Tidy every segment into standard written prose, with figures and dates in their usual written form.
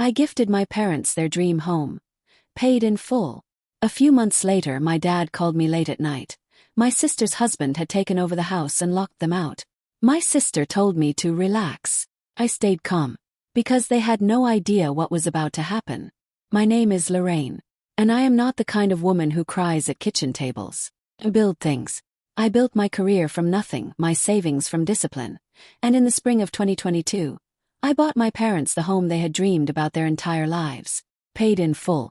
I gifted my parents their dream home. Paid in full. A few months later, my dad called me late at night. My sister's husband had taken over the house and locked them out. My sister told me to relax. I stayed calm. Because they had no idea what was about to happen. My name is Lorraine. And I am not the kind of woman who cries at kitchen tables. Build things. I built my career from nothing, my savings from discipline. And in the spring of 2022, I bought my parents the home they had dreamed about their entire lives. Paid in full.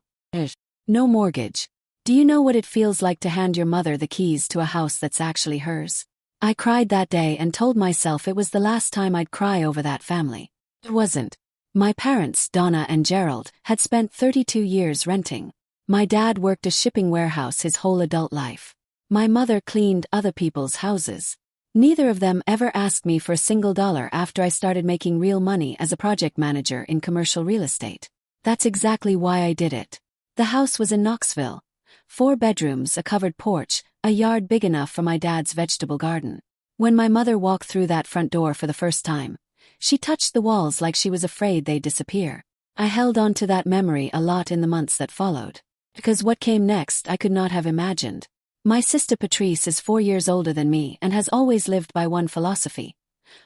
No mortgage. Do you know what it feels like to hand your mother the keys to a house that's actually hers? I cried that day and told myself it was the last time I'd cry over that family. It wasn't. My parents, Donna and Gerald, had spent 32 years renting. My dad worked a shipping warehouse his whole adult life. My mother cleaned other people's houses. Neither of them ever asked me for a single dollar after I started making real money as a project manager in commercial real estate. That's exactly why I did it. The house was in Knoxville. 4 bedrooms, a covered porch, a yard big enough for my dad's vegetable garden. When my mother walked through that front door for the first time, she touched the walls like she was afraid they'd disappear. I held on to that memory a lot in the months that followed. Because what came next I could not have imagined. My sister Patrice is 4 years older than me and has always lived by one philosophy.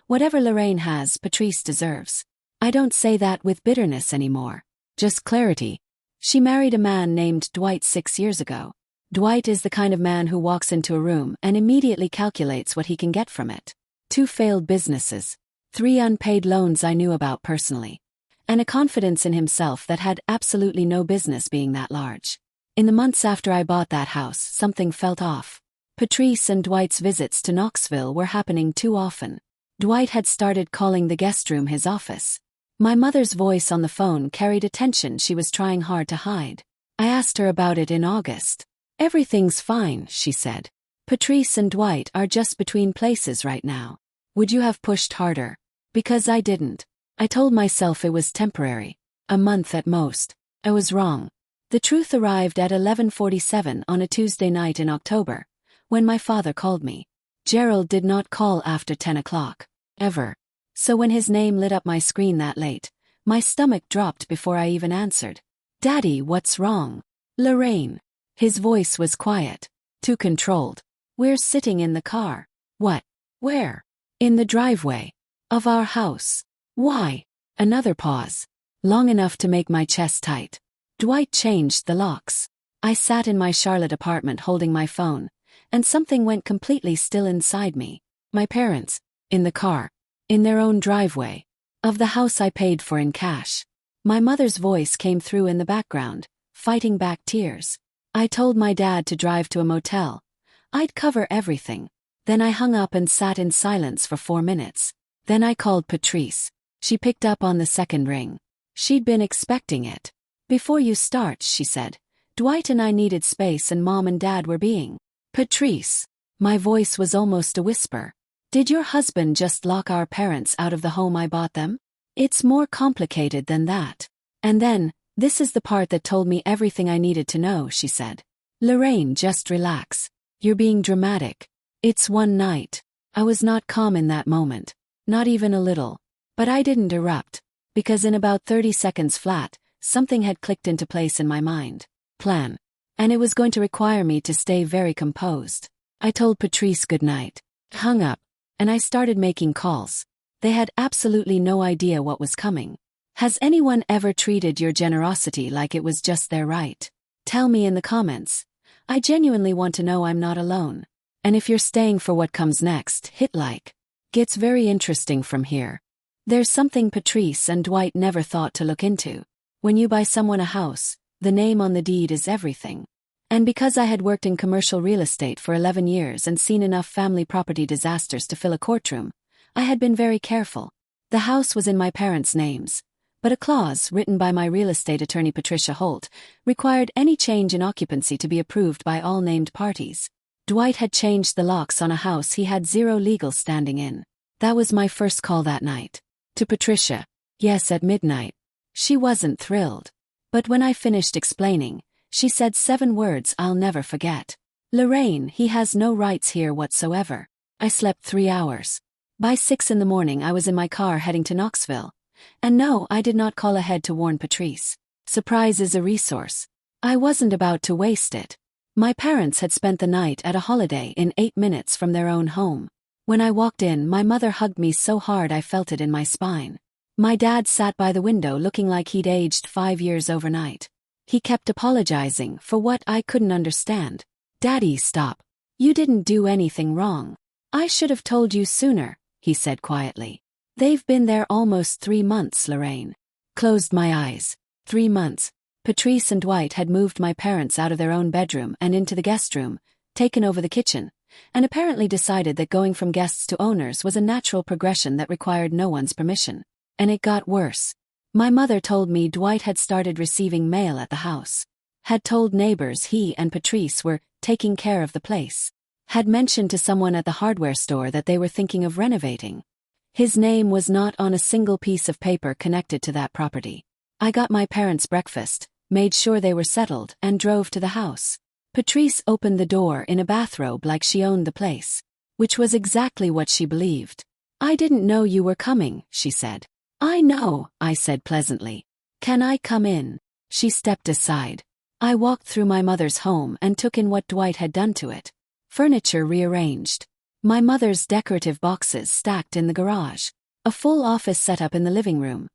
Whatever Lorraine has, Patrice deserves. I don't say that with bitterness anymore. Just clarity. She married a man named Dwight 6 years ago. Dwight is the kind of man who walks into a room and immediately calculates what he can get from it. 2 failed businesses. 3 unpaid loans I knew about personally. And a confidence in himself that had absolutely no business being that large. In the months after I bought that house, something felt off. Patrice and Dwight's visits to Knoxville were happening too often. Dwight had started calling the guest room his office. My mother's voice on the phone carried a tension she was trying hard to hide. I asked her about it in August. Everything's fine, she said. Patrice and Dwight are just between places right now. Would you have pushed harder? Because I didn't. I told myself it was temporary. A month at most. I was wrong. The truth arrived at 11:47 on a Tuesday night in October, when my father called me. Gerald did not call after 10 o'clock. Ever. So when his name lit up my screen that late, my stomach dropped before I even answered. Daddy, what's wrong? Lorraine. His voice was quiet. Too controlled. We're sitting in the car. What? Where? In the driveway. Of our house. Why? Another pause. Long enough to make my chest tight. Dwight changed the locks. I sat in my Charlotte apartment holding my phone, and something went completely still inside me. My parents. In the car. In their own driveway. Of the house I paid for in cash. My mother's voice came through in the background, fighting back tears. I told my dad to drive to a motel. I'd cover everything. Then I hung up and sat in silence for 4 minutes. Then I called Patrice. She picked up on the second ring. She'd been expecting it. Before you start, she said. Dwight and I needed space and Mom and Dad were being. Patrice. My voice was almost a whisper. Did your husband just lock our parents out of the home I bought them? It's more complicated than that. And then, this is the part that told me everything I needed to know, she said. Lorraine, just relax. You're being dramatic. It's one night. I was not calm in that moment. Not even a little. But I didn't erupt. Because in about 30 seconds flat, something had clicked into place in my mind. Plan. And it was going to require me to stay very composed. I told Patrice goodnight. Hung up. And I started making calls. They had absolutely no idea what was coming. Has anyone ever treated your generosity like it was just their right? Tell me in the comments. I genuinely want to know I'm not alone. And if you're staying for what comes next, hit like. Gets very interesting from here. There's something Patrice and Dwight never thought to look into. When you buy someone a house, the name on the deed is everything. And because I had worked in commercial real estate for 11 years and seen enough family property disasters to fill a courtroom, I had been very careful. The house was in my parents' names, but a clause written by my real estate attorney Patricia Holt required any change in occupancy to be approved by all named parties. Dwight had changed the locks on a house he had zero legal standing in. That was my first call that night. To Patricia. Yes, at midnight. She wasn't thrilled. But when I finished explaining, she said 7 words I'll never forget. Lorraine, he has no rights here whatsoever. I slept 3 hours. By 6 in the morning I was in my car heading to Knoxville, And no, I did not call ahead to warn Patrice. Surprise is a resource. I wasn't about to waste it. My parents had spent the night at a Holiday Inn 8 minutes from their own home. When I walked in, my mother hugged me so hard I felt it in my spine. My dad sat by the window looking like he'd aged 5 years overnight. He kept apologizing for what I couldn't understand. "Daddy, stop. You didn't do anything wrong. I should have told you sooner," he said quietly. "They've been there almost 3 months, Lorraine." Closed my eyes. 3 months. Patrice and Dwight had moved my parents out of their own bedroom and into the guest room, taken over the kitchen, and apparently decided that going from guests to owners was a natural progression that required no one's permission. And it got worse. My mother told me Dwight had started receiving mail at the house. Had told neighbors he and Patrice were taking care of the place. Had mentioned to someone at the hardware store that they were thinking of renovating. His name was not on a single piece of paper connected to that property. I got my parents breakfast, made sure they were settled, and drove to the house. Patrice opened the door in a bathrobe like she owned the place. Which was exactly what she believed. "I didn't know you were coming," she said. "I know," I said pleasantly. "Can I come in?" She stepped aside. I walked through my mother's home and took in what Dwight had done to it. Furniture rearranged. My mother's decorative boxes stacked in the garage. A full office setup in the living room.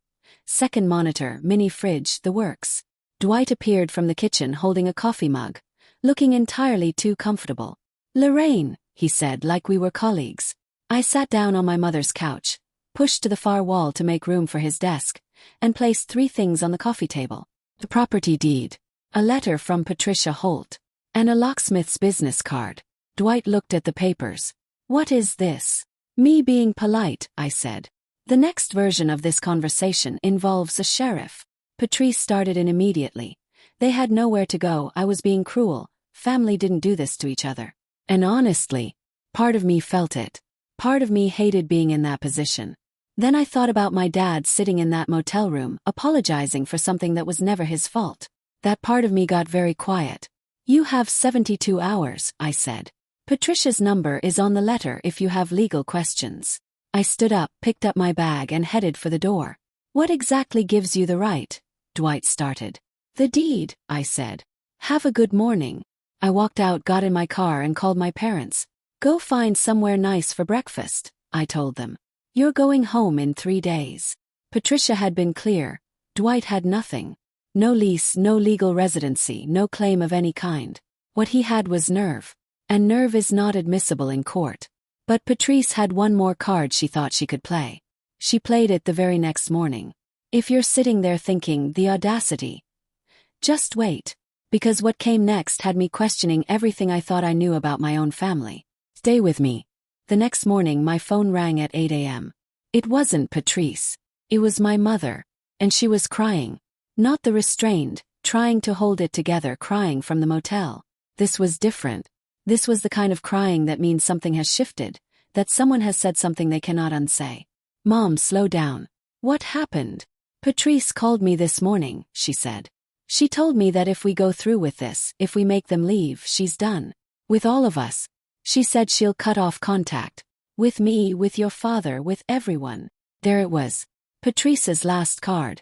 Second monitor, mini fridge, the works. Dwight appeared from the kitchen holding a coffee mug, looking entirely too comfortable. "Lorraine," he said like we were colleagues. I sat down on my mother's couch, pushed to the far wall to make room for his desk, and placed 3 things on the coffee table. The property deed, a letter from Patricia Holt, and a locksmith's business card. Dwight looked at the papers. "What is this?" "Me being polite," I said. "The next version of this conversation involves a sheriff." Patrice started in immediately. They had nowhere to go. I was being cruel. Family didn't do this to each other. And honestly, part of me felt it. Part of me hated being in that position. Then I thought about my dad sitting in that motel room, apologizing for something that was never his fault. That part of me got very quiet. "You have 72 hours, I said. "Patricia's number is on the letter if you have legal questions." I stood up, picked up my bag and headed for the door. "What exactly gives you the right?" Dwight started. "The deed," I said. "Have a good morning." I walked out, got in my car and called my parents. "Go find somewhere nice for breakfast," I told them. "You're going home in 3 days." Patricia had been clear. Dwight had nothing. No lease, no legal residency, no claim of any kind. What he had was nerve. And nerve is not admissible in court. But Patrice had one more card she thought she could play. She played it the very next morning. If you're sitting there thinking, the audacity. Just wait. Because what came next had me questioning everything I thought I knew about my own family. Stay with me. The next morning my phone rang at 8 a.m. It wasn't Patrice. It was my mother. And she was crying. Not the restrained, trying to hold it together crying from the motel. This was different. This was the kind of crying that means something has shifted, that someone has said something they cannot unsay. "Mom, slow down. What happened?" "Patrice called me this morning," she said. "She told me that if we go through with this, if we make them leave, she's done. With all of us. She said she'll cut off contact. With me, with your father, with everyone." There it was. Patrice's last card.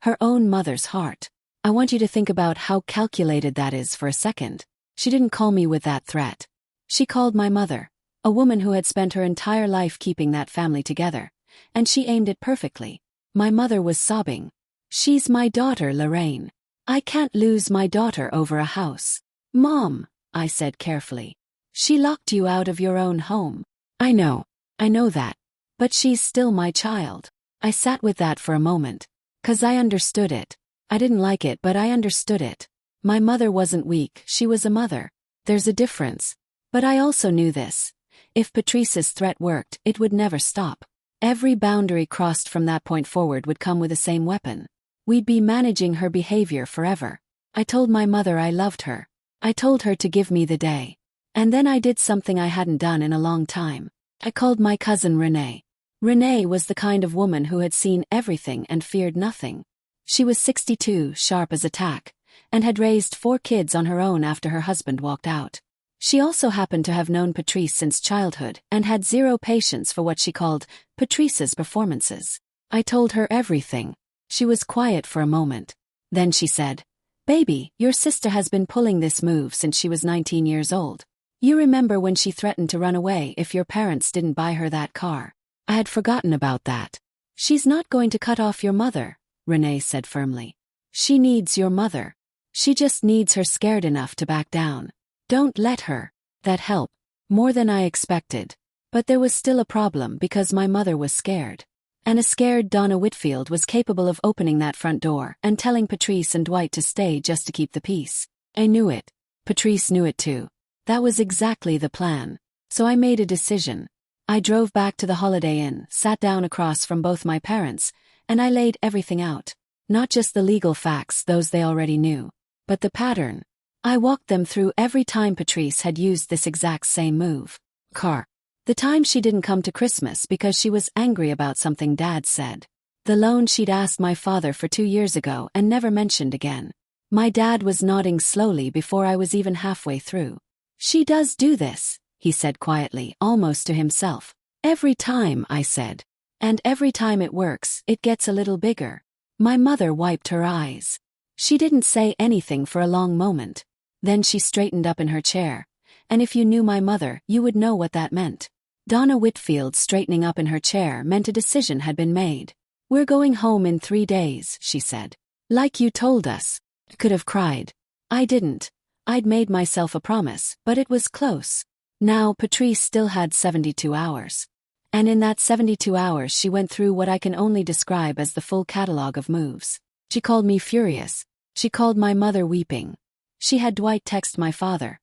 Her own mother's heart. I want you to think about how calculated that is for a second. She didn't call me with that threat. She called my mother, a woman who had spent her entire life keeping that family together, and she aimed it perfectly. My mother was sobbing. "She's my daughter, Lorraine. I can't lose my daughter over a house." "Mom," I said carefully. "She locked you out of your own home." I know that. But she's still my child." I sat with that for a moment. 'Cause I understood it. I didn't like it, but I understood it. My mother wasn't weak, she was a mother. There's a difference. But I also knew this. If Patrice's threat worked, it would never stop. Every boundary crossed from that point forward would come with the same weapon. We'd be managing her behavior forever. I told my mother I loved her. I told her to give me the day. And then I did something I hadn't done in a long time. I called my cousin Renee. Renee was the kind of woman who had seen everything and feared nothing. She was 62, sharp as a tack, and had raised 4 kids on her own after her husband walked out. She also happened to have known Patrice since childhood and had zero patience for what she called Patrice's performances. I told her everything. She was quiet for a moment. Then she said, "Baby, your sister has been pulling this move since she was 19 years old. You remember when she threatened to run away if your parents didn't buy her that car?" I had forgotten about that. "She's not going to cut off your mother," Renee said firmly. "She needs your mother. She just needs her scared enough to back down. Don't let her." That helped. More than I expected. But there was still a problem because my mother was scared. And a scared Donna Whitfield was capable of opening that front door and telling Patrice and Dwight to stay just to keep the peace. I knew it. Patrice knew it too. That was exactly the plan. So I made a decision. I drove back to the Holiday Inn, sat down across from both my parents, and I laid everything out. Not just the legal facts, those they already knew, but the pattern. I walked them through every time Patrice had used this exact same move. Car. The time she didn't come to Christmas because she was angry about something Dad said. The loan she'd asked my father for 2 years ago and never mentioned again. My dad was nodding slowly before I was even halfway through. "She does do this," he said quietly, almost to himself. "Every time," I said. "And every time it works, it gets a little bigger." My mother wiped her eyes. She didn't say anything for a long moment. Then she straightened up in her chair. And if you knew my mother, you would know what that meant. Donna Whitfield straightening up in her chair meant a decision had been made. "We're going home in 3 days," she said. "Like you told us." Could have cried. I didn't. I'd made myself a promise, but it was close. Now Patrice still had 72 hours. And in that 72 hours she went through what I can only describe as the full catalogue of moves. She called me furious. She called my mother weeping. She had Dwight text my father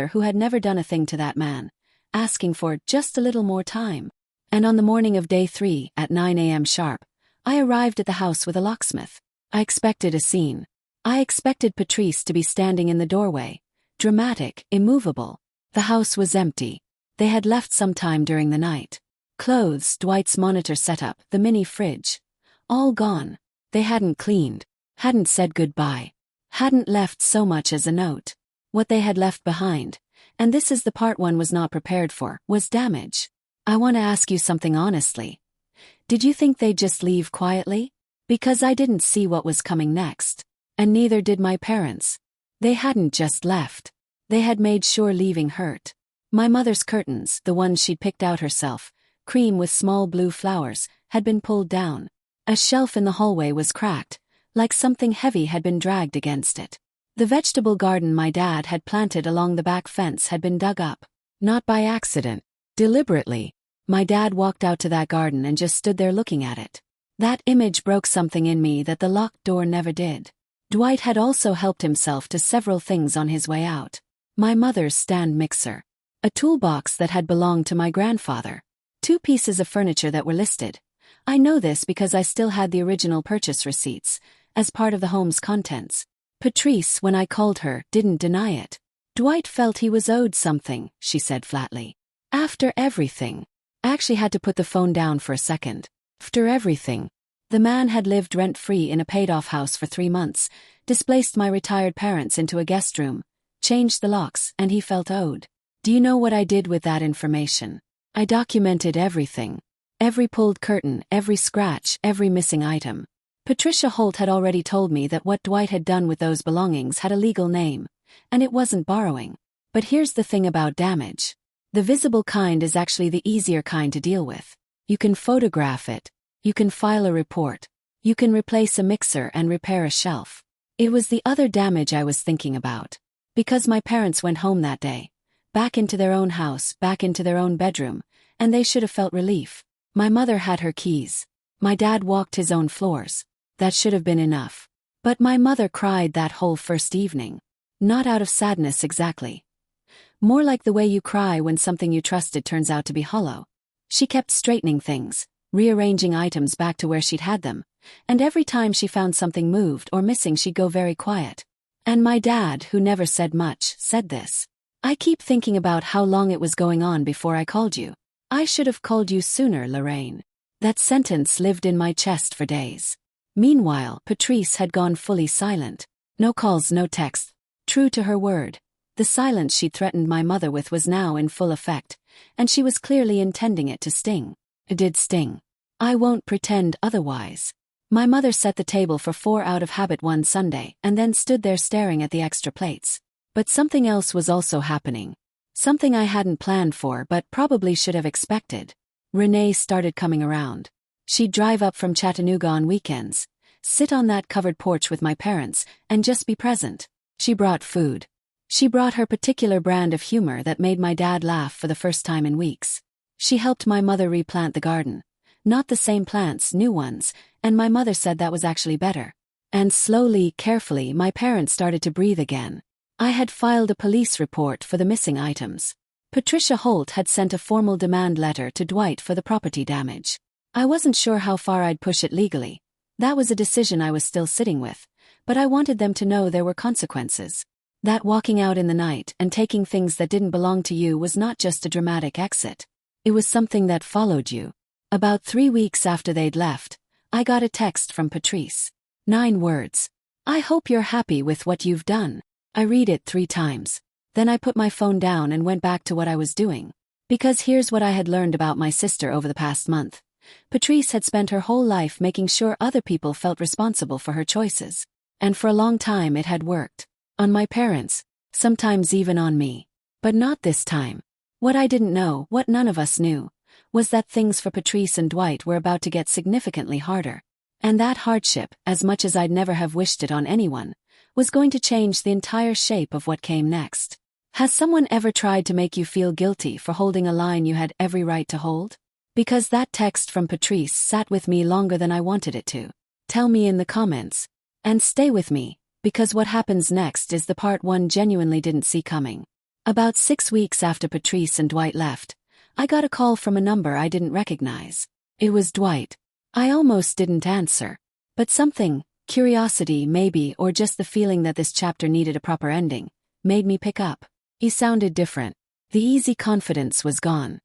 who had never done a thing to that man, asking for just a little more time. And on the morning of day 3, at 9 a.m. sharp, I arrived at the house with a locksmith. I expected a scene. I expected Patrice to be standing in the doorway, dramatic, immovable. The house was empty. They had left sometime during the night. Clothes, Dwight's monitor setup, the mini fridge. All gone. They hadn't cleaned. Hadn't said goodbye. Hadn't left so much as a note. What they had left behind, and this is the part one was not prepared for, was damage. I want to ask you something honestly. Did you think they'd just leave quietly? Because I didn't see what was coming next. And neither did my parents. They hadn't just left. They had made sure leaving hurt. My mother's curtains, the ones she'd picked out herself, cream with small blue flowers, had been pulled down. A shelf in the hallway was cracked, like something heavy had been dragged against it. The vegetable garden my dad had planted along the back fence had been dug up. Not by accident. Deliberately. My dad walked out to that garden and just stood there looking at it. That image broke something in me that the locked door never did. Dwight had also helped himself to several things on his way out. My mother's stand mixer. A toolbox that had belonged to my grandfather. 2 pieces of furniture that were listed. I know this because I still had the original purchase receipts, as part of the home's contents. Patrice, when I called her, didn't deny it. "Dwight felt he was owed something," she said flatly. "After everything." I actually had to put the phone down for a second. After everything. The man had lived rent-free in a paid-off house for 3 months, displaced my retired parents into a guest room, changed the locks, and he felt owed. Do you know what I did with that information? I documented everything. Every pulled curtain, every scratch, every missing item. Patricia Holt had already told me that what Dwight had done with those belongings had a legal name, and it wasn't borrowing. But here's the thing about damage. The visible kind is actually the easier kind to deal with. You can photograph it. You can file a report. You can replace a mixer and repair a shelf. It was the other damage I was thinking about. Because my parents went home that day. Back into their own house, back into their own bedroom, and they should have felt relief. My mother had her keys. My dad walked his own floors. That should have been enough. But my mother cried that whole first evening. Not out of sadness exactly. More like the way you cry when something you trusted turns out to be hollow. She kept straightening things, rearranging items back to where she'd had them, and every time she found something moved or missing she'd go very quiet. And my dad, who never said much, said this. "I keep thinking about how long it was going on before I called you. I should have called you sooner, Lorraine." That sentence lived in my chest for days. Meanwhile, Patrice had gone fully silent. No calls, no texts. True to her word. The silence she'd threatened my mother with was now in full effect, and she was clearly intending it to sting. It did sting. I won't pretend otherwise. My mother set the table for 4 out of habit one Sunday and then stood there staring at the extra plates. But something else was also happening. Something I hadn't planned for but probably should have expected. Renee started coming around. She'd drive up from Chattanooga on weekends, sit on that covered porch with my parents, and just be present. She brought food. She brought her particular brand of humor that made my dad laugh for the first time in weeks. She helped my mother replant the garden. Not the same plants, new ones, and my mother said that was actually better. And slowly, carefully, my parents started to breathe again. I had filed a police report for the missing items. Patricia Holt had sent a formal demand letter to Dwight for the property damage. I wasn't sure how far I'd push it legally. That was a decision I was still sitting with, but I wanted them to know there were consequences. That walking out in the night and taking things that didn't belong to you was not just a dramatic exit. It was something that followed you. About 3 weeks after they'd left, I got a text from Patrice. 9 words. I hope you're happy with what you've done. I read it 3 times. Then I put my phone down and went back to what I was doing. Because here's what I had learned about my sister over the past month. Patrice had spent her whole life making sure other people felt responsible for her choices. And for a long time it had worked. On my parents, sometimes even on me. But not this time. What I didn't know, what none of us knew, was that things for Patrice and Dwight were about to get significantly harder. And that hardship, as much as I'd never have wished it on anyone, was going to change the entire shape of what came next. Has someone ever tried to make you feel guilty for holding a line you had every right to hold? Because that text from Patrice sat with me longer than I wanted it to. Tell me in the comments. And stay with me, because what happens next is the part one genuinely didn't see coming. About 6 weeks after Patrice and Dwight left, I got a call from a number I didn't recognize. It was Dwight. I almost didn't answer. But something, curiosity maybe, or just the feeling that this chapter needed a proper ending, made me pick up. He sounded different. The easy confidence was gone.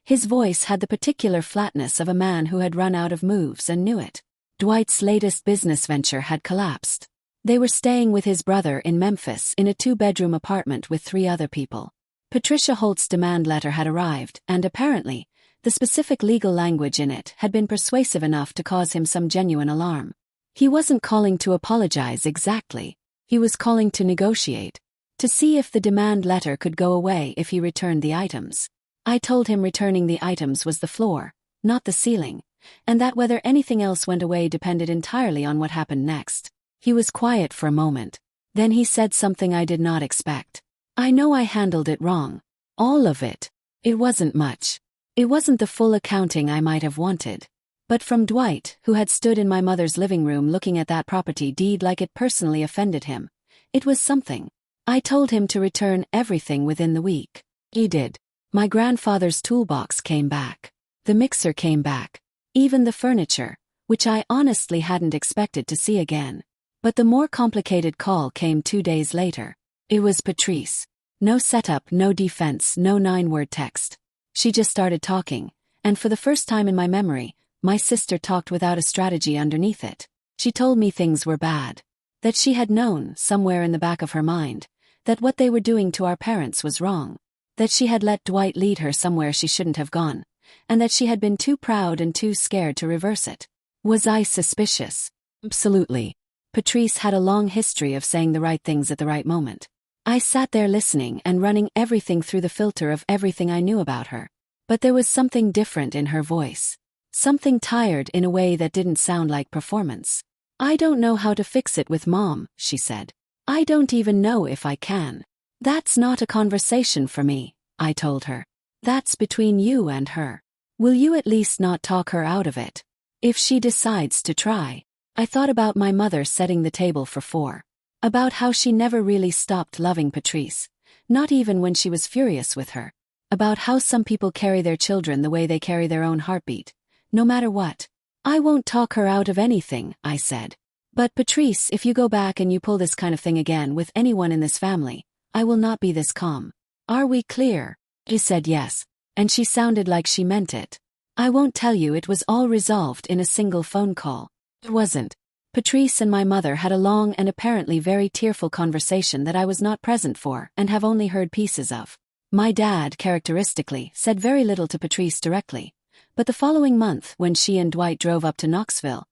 His voice had the particular flatness of a man who had run out of moves and knew it. Dwight's latest business venture had collapsed. They were staying with his brother in Memphis in a 2-bedroom apartment with 3 other people. Patricia Holt's demand letter had arrived, and apparently, the specific legal language in it had been persuasive enough to cause him some genuine alarm. He wasn't calling to apologize exactly. He was calling to negotiate. To see if the demand letter could go away if he returned the items. I told him returning the items was the floor, not the ceiling, and that whether anything else went away depended entirely on what happened next. He was quiet for a moment. Then he said something I did not expect. I know I handled it wrong. All of it. It wasn't much. It wasn't the full accounting I might have wanted. But from Dwight, who had stood in my mother's living room looking at that property deed like it personally offended him, it was something. I told him to return everything within the week. He did. My grandfather's toolbox came back. The mixer came back. Even the furniture, which I honestly hadn't expected to see again. But the more complicated call came 2 days later. It was Patrice. No setup, no defense, no 9-word text. She just started talking, and for the first time in my memory, my sister talked without a strategy underneath it. She told me things were bad. That she had known, somewhere in the back of her mind, that what they were doing to our parents was wrong. That she had let Dwight lead her somewhere she shouldn't have gone, and that she had been too proud and too scared to reverse it. Was I suspicious? Absolutely. Patrice had a long history of saying the right things at the right moment. I sat there listening and running everything through the filter of everything I knew about her. But there was something different in her voice. Something tired in a way that didn't sound like performance. I don't know how to fix it with Mom, she said. I don't even know if I can. That's not a conversation for me, I told her. That's between you and her. Will you at least not talk her out of it? If she decides to try. I thought about my mother setting the table for 4. About how she never really stopped loving Patrice, not even when she was furious with her. About how some people carry their children the way they carry their own heartbeat, no matter what. I won't talk her out of anything, I said. But Patrice, if you go back and you pull this kind of thing again with anyone in this family, I will not be this calm. Are we clear? He said yes, and she sounded like she meant it. I won't tell you it was all resolved in a single phone call. It wasn't. Patrice and my mother had a long and apparently very tearful conversation that I was not present for and have only heard pieces of. My dad, characteristically, said very little to Patrice directly, But the following month, when she and Dwight drove up to Knoxville,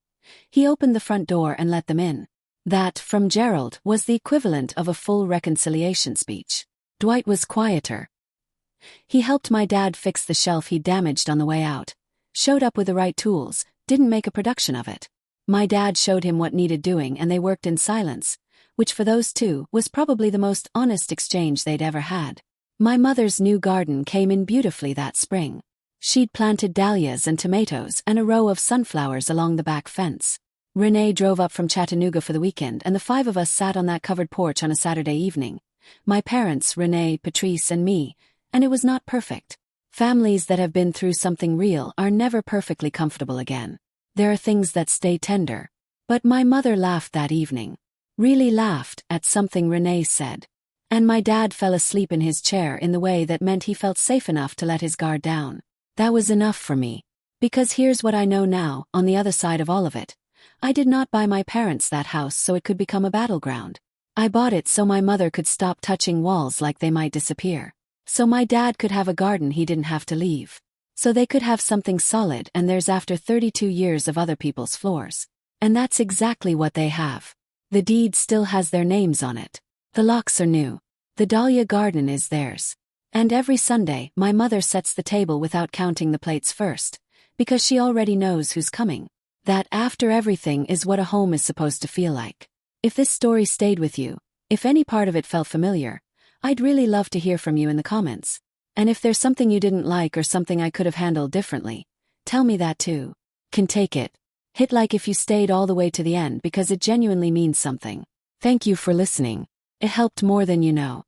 he opened the front door and let them in. That, from Gerald, was the equivalent of a full reconciliation speech. Dwight was quieter. He helped my dad fix the shelf he'd damaged on the way out, showed up with the right tools, didn't make a production of it. My dad showed him what needed doing and they worked in silence, which for those two was probably the most honest exchange they'd ever had. My mother's new garden came in beautifully that spring. She'd planted dahlias and tomatoes and a row of sunflowers along the back fence. Renee drove up from Chattanooga for the weekend and the five of us sat on that covered porch on a Saturday evening. My parents, Renee, Patrice, and me, and it was not perfect. Families that have been through something real are never perfectly comfortable again. There are things that stay tender. But my mother laughed that evening. Really laughed at something Renee said. And my dad fell asleep in his chair in the way that meant he felt safe enough to let his guard down. That was enough for me. Because here's what I know now, on the other side of all of it. I did not buy my parents that house so it could become a battleground. I bought it so my mother could stop touching walls like they might disappear. So my dad could have a garden he didn't have to leave. So they could have something solid and theirs after 32 years of other people's floors. And that's exactly what they have. The deed still has their names on it. The locks are new. The dahlia garden is theirs. And every Sunday, my mother sets the table without counting the plates first, because she already knows who's coming. That after everything is what a home is supposed to feel like. If this story stayed with you, if any part of it felt familiar, I'd really love to hear from you in the comments. And if there's something you didn't like or something I could have handled differently, tell me that too. Can take it. Hit like if you stayed all the way to the end because it genuinely means something. Thank you for listening. It helped more than you know.